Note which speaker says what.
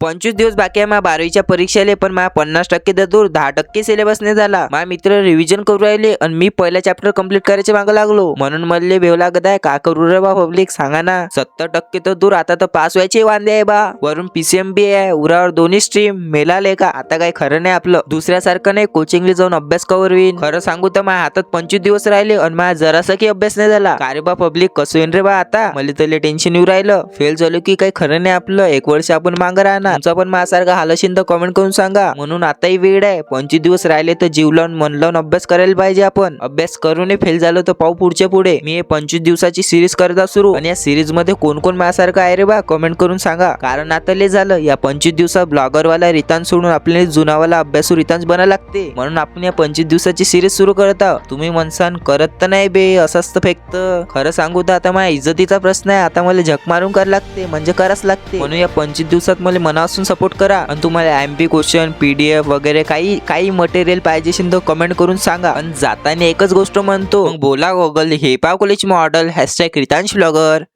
Speaker 1: 25 दिवस बाकी आहे मा 12वीच्या परीक्षेले, पण मा 50% तर दूर 10% सिलेबस नाही झाला. माझे मित्र रिव्हिजन करू राहिले आणि मी पहिला चॅप्टर कंप्लीट करायचे मागे लागलो. म्हणून मला भेव लागत आहे. का करू रे बा पब्लिक, सांगा ना. 70% तर दूर, आता तर पास व्हायचे वांदे आहे बा. वरून PCMB आहे, उरावर दोन्ही स्ट्रीम मेलाले का. आता काही खरं नाही आपलं. दुसऱ्यासारखं नाही कोचिंगला जाऊन अभ्यास कवर होईन. खरं सांगू तर माझ्या हातात 25 दिवस राहिले आणि माझा जरासा की अभ्यास नाही झाला. का रे बा पब्लिक, कसं येईन रे बा आता. मला तर टेन्शन येऊ राहिलं. फेल झालो की काही खरं नाही आपलं. एक वर्ष आपण मागं राहणार. तुमचा पण माझ्यासारखा हाल असेल तर कमेंट करून सांगा. म्हणून आताही वेळ आहे. 25 दिवस राहिले तर जीव लावून मन लावून अभ्यास करायला पाहिजे आपण. अभ्यास करूनही फेल झालो तर पाहू पुढच्या पुढे. मी हे 25 दिवसाची सिरीज करता सुरू. आणि या सिरीज मध्ये कोण कोण माझ्यासारखं आहे रे बा कमेंट करून सांगा. कारण आता लय झालं. या 25 दिवसात ब्लॉगर वाला रितांश सोडून आपल्याला जुनावाला अभ्यासू रितांश बनायला लागते. म्हणून आपण या 25 दिवसाची सिरीज सुरू करत आहोत. तुम्ही म्हणसान करत तर नाही बे, असंच तर फेकत. खरं सांगू तर आता माझ्या इज्जतीचा प्रश्न आहे. आता मला झक मारून करायला लागते, म्हणजे करावंच लागते. म्हणून या 25 दिवसात मला मनापासून सपोर्ट करा. आणि तुम्हाला MP क्वेश्चन PDF वगैरे काही मटेरियल पाहिजे असेल तर कमेंट करून सांगा. आणि जाताना एकच गोष्ट म्हणतो, मग बोला गुगल हे पा कॉलेज मॉडेल #रितांश ब्लॉगर.